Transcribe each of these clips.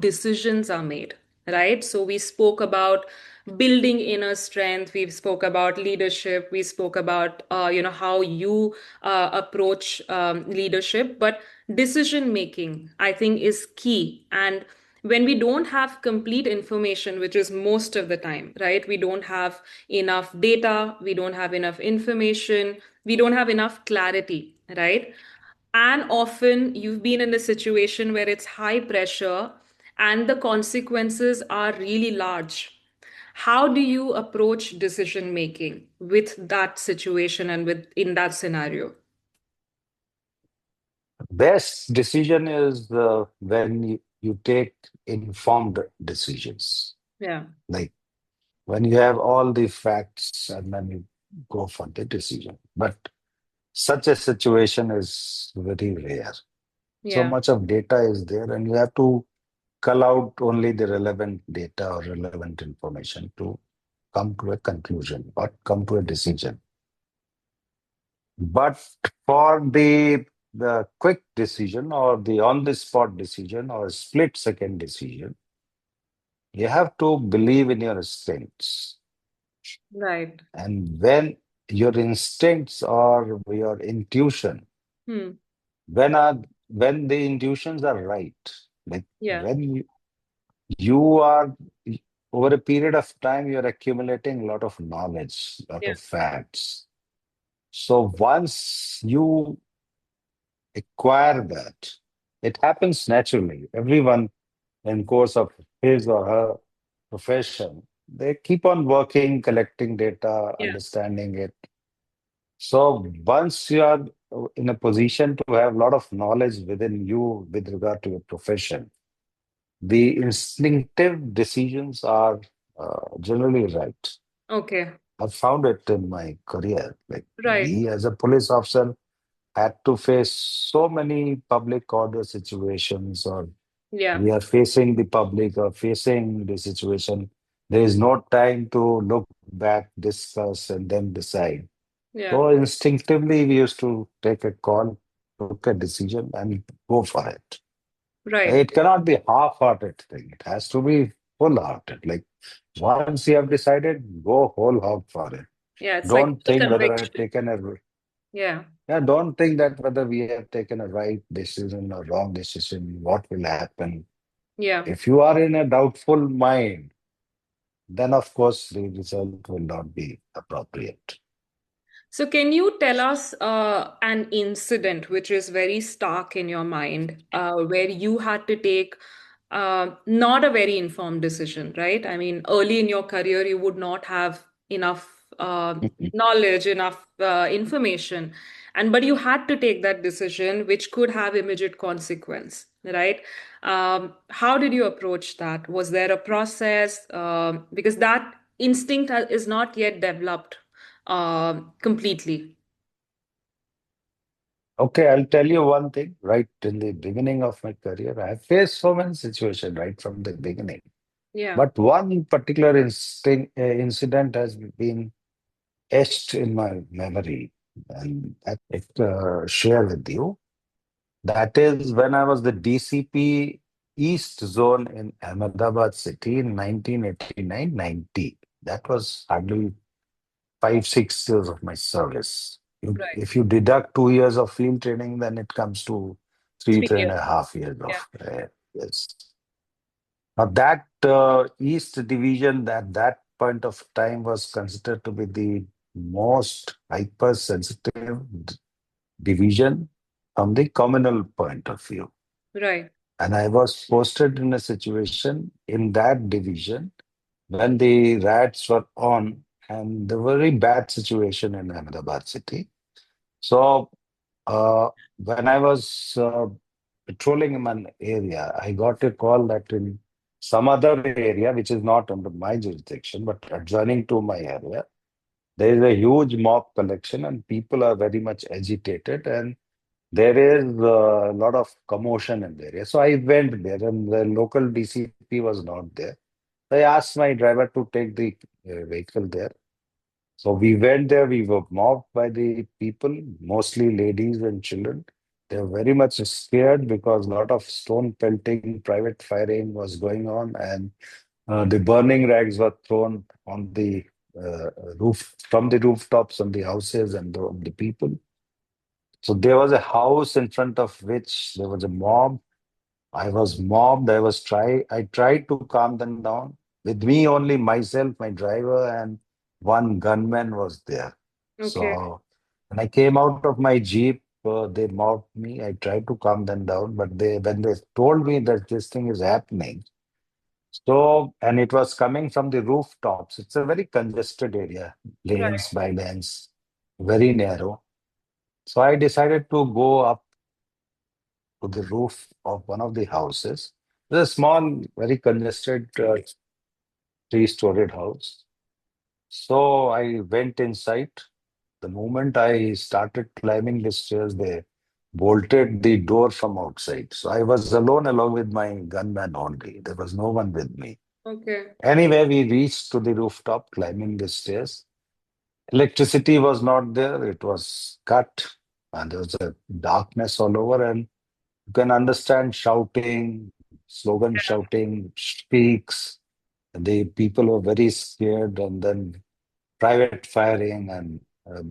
decisions are made, right? So we spoke about building inner strength. We spoke about leadership. We spoke about, how you approach leadership. But decision making, I think, is key. And when we don't have complete information, which is most of the time, right? We don't have enough data, we don't have enough information, we don't have enough clarity, right? And often you've been in a situation where it's high pressure and the consequences are really large. How do you approach decision making with that situation and with in that scenario? Best decision is when you take informed decisions. Yeah. Like when you have all the facts and then you go for the decision. But such a situation is very rare. So Yeah. much of data is there, and you have to cull out only the relevant data or relevant information to come to a conclusion or come to a decision. But for the quick decision or the on-the-spot decision or split-second decision, you have to believe in your instincts. Right. And when your instincts or your intuition, Hmm. when the intuitions are right, like Yeah. when you are over a period of time, you're accumulating a lot of knowledge, a lot Yeah. of facts. So once you acquire that, it happens naturally. Everyone in course of his or her profession, they keep on working, collecting data, Yeah. understanding it. So once you are in a position to have a lot of knowledge within you with regard to your profession, the instinctive decisions are generally right. Okay. I've found it in my career. Like Right. we as a police officer had to face so many public order situations, or Yeah. we are facing the public or facing the situation. There is no time to look back, discuss, and then decide. Yeah. So instinctively, we used to take a call, took a decision, and go for it. Right. It cannot be half-hearted thing. It has to be full-hearted. Like once you have decided, go whole hog for it. Yeah. It's like Don't full think whether I've conviction. taken a Yeah. yeah, don't think that whether we have taken a right decision or wrong decision, what will happen. Yeah. If you are in a doubtful mind, then of course the result will not be appropriate. So, can you tell us an incident which is very stark in your mind where you had to take not a very informed decision, right? I mean, early in your career, you would not have enough knowledge, enough information, and but you had to take that decision, which could have immediate consequence, right? How did you approach that? Was there a process? Because that instinct is not yet developed completely. Okay, I'll tell you one thing. Right in the beginning of my career, I faced so many situations right from the beginning. Yeah. But one particular incident has been etched in my memory, and I share with you. That is when I was the DCP East Zone in Ahmedabad city in 1989-90. That was hardly 5, 6 years of my service. Right. If you deduct 2 years of field training, then it comes to three, Three three and years. a half years Yeah. of yes. Now that East Division at that point of time was considered to be the most hypersensitive division from the communal point of view. Right. And I was posted in a situation in that division when the riots were on, and the very bad situation in Ahmedabad city. So when I was patrolling in an area, I got a call that in some other area, which is not under my jurisdiction, but adjoining to my area, there is a huge mob collection and people are very much agitated, and there is a lot of commotion in the area. So I went there, and the local DCP was not there. I asked my driver to take the vehicle there. So we went there, we were mobbed by the people, mostly ladies and children. They were very much scared because a lot of stone pelting, private firing was going on, and the burning rags were thrown on the roof from the rooftops on the houses and on the people. So there was a house in front of which there was a mob. I was mobbed. I tried to calm them down. With me only myself, my driver, and one gunman was there. Okay. So when I came out of my jeep, they mobbed me. I tried to calm them down, but they when they told me that this thing is happening, so and it was coming from the rooftops. It's a very congested area, lanes Right. by lanes, very narrow. So I decided to go up to the roof of one of the houses. It's a small, very congested three-storied house. So I went inside. The moment I started climbing the stairs, they bolted the door from outside. So I was alone along with my gunman only. There was no one with me. Okay. Anyway, we reached to the rooftop, climbing the stairs. Electricity was not there. It was cut. And there was a darkness all over. And you can understand shouting, slogan shouting, speaks. The people were very scared, and then private firing and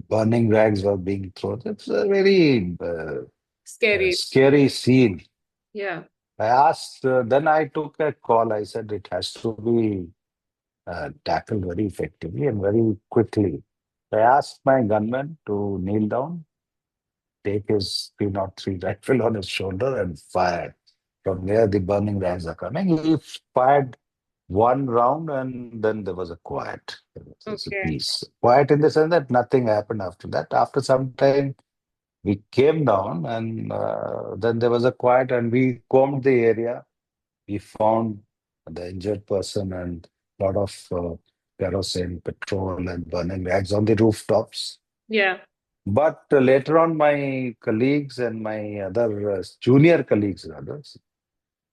burning rags were being thrown. It's a very Scary. scary scene. Yeah. Then I took a call. I said it has to be tackled very effectively and very quickly. I asked my gunman to kneel down, take his 303 rifle on his shoulder, and fire. From there, the burning rags are coming. He fired one round, and then there was a quiet. There's a Okay. peace. Quiet in the sense that nothing happened after that. After some time, we came down, and then there was a quiet, and we combed the area. We found the injured person and a lot of kerosene, petrol, and burning rags on the rooftops. Yeah. But later on, my colleagues and my other junior colleagues, others,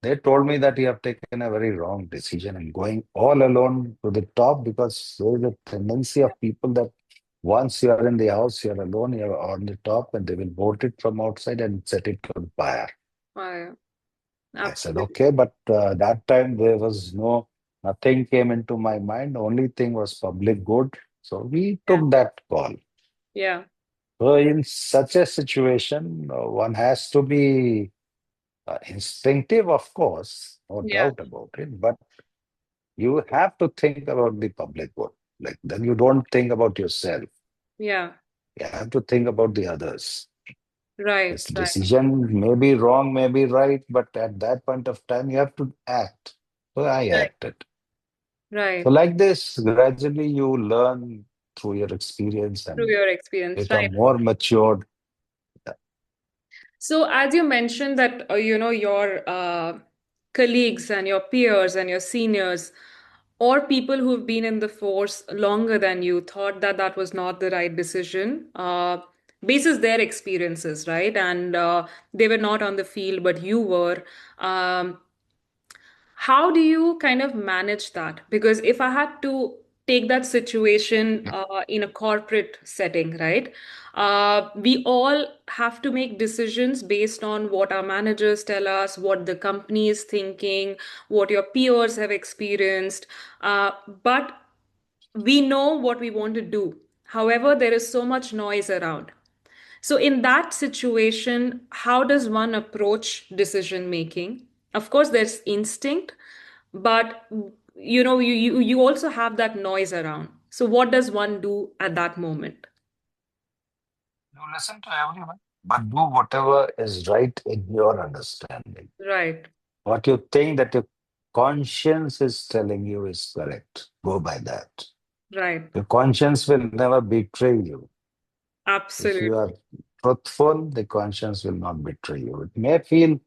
they told me that you have taken a very wrong decision in going all alone to the top because there is a tendency of people that once you are in the house, you are alone, you are on the top, and they will bolt it from outside and set it on fire. Fire. I said, Absolutely. okay, but that time there was nothing came into my mind. The only thing was public good. So we Yeah. took that call. Yeah. So in such a situation, one has to be instinctive, of course, no Yeah. doubt about it, but you have to think about the public good. Like then you don't think about yourself. Yeah. You have to think about the others. Right. This Right. decision may be wrong, may be right, but at that point of time, you have to act. So I Right. acted. So Right. like this, gradually you learn through your experience Through and your experience. Right. become more matured. So, as you mentioned that, your colleagues and your peers and your seniors or people who've been in the force longer than you thought that that was not the right decision, basis their experiences, right? And they were not on the field, but you were. Um, how do you kind of manage that? Because if I had to take that situation in a corporate setting, right? We all have to make decisions based on what our managers tell us, what the company is thinking, what your peers have experienced. But we know what we want to do. However, there is so much noise around. So, in that situation, how does one approach decision making? Of course, there's instinct, but you also have that noise around. So, what does one do at that moment? You listen to everyone, but do whatever is right in your understanding. Right, What you think that your conscience is telling you is correct. Go by that. right, Your conscience will never betray you. If absolutely, you are truthful, the conscience will not betray you. It may feel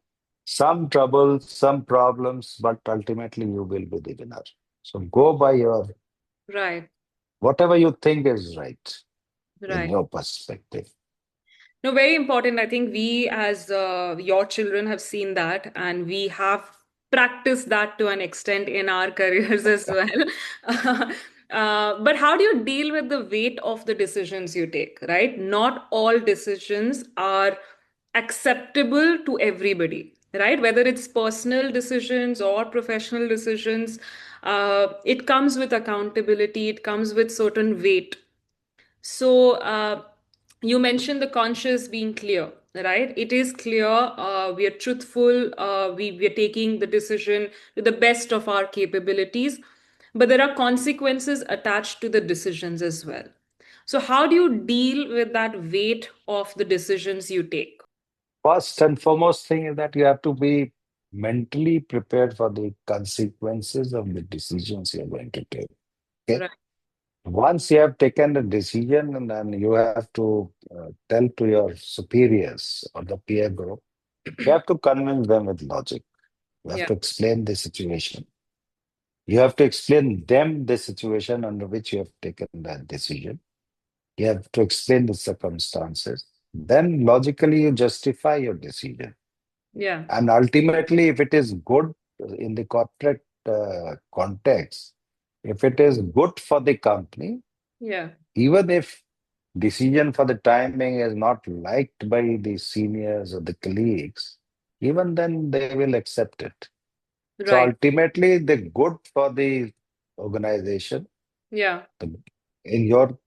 some trouble, some problems, but ultimately you will be the winner. So go by your right, whatever you think is right in right. your perspective. No, very important. I think we, as your children, have seen that, and we have practiced that to an extent in our careers as well. But how do you deal with the weight of the decisions you take, right? Not all decisions are acceptable to everybody, right? Whether it's personal decisions or professional decisions, it comes with accountability, it comes with certain weight. So, you mentioned the conscious being clear, right? It is clear, we are truthful, we are taking the decision to the best of our capabilities, but there are consequences attached to the decisions as well. So, how do you deal with that weight of the decisions you take? First and foremost thing is that you have to be mentally prepared for the consequences of the decisions you're going to take. Okay. Right. Once you have taken the decision, and then you have to tell to your superiors or the peer group, you have to convince them with logic. You have Yeah. to explain the situation. You have to explain them the situation under which you have taken that decision. You have to explain the circumstances. Then logically you justify your decision. Yeah. And ultimately, if it is good in the corporate context, if it is good for the company, Yeah. even if decision for the timing is not liked by the seniors or the colleagues, even then they will accept it. So Right. ultimately, the good for the organization, Yeah. the, in your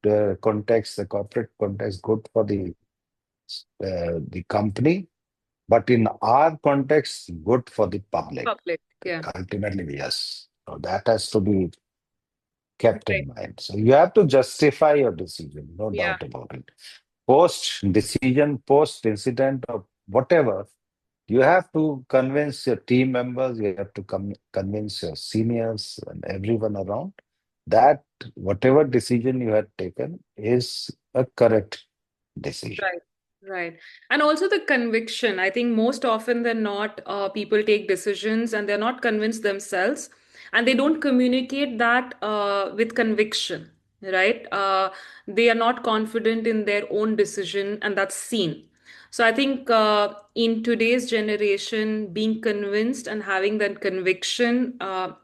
context, the corporate context, good for the company, but in our context, good for the public. Public. Yeah. Ultimately, yes. So that has to be kept Right. in mind. So you have to justify your decision, no Yeah. doubt about it. Post decision, post incident, or whatever, you have to convince your team members, you have to convince your seniors and everyone around that whatever decision you had taken is a correct decision. Right, right. And also the conviction. I think most often than not, people take decisions and they're not convinced themselves, and they don't communicate that with conviction, right? They are not confident in their own decision, and that's seen. So I think in today's generation, being convinced and having that conviction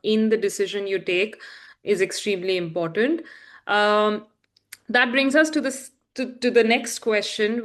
in the decision you take is extremely important. Um, that brings us to to the next question.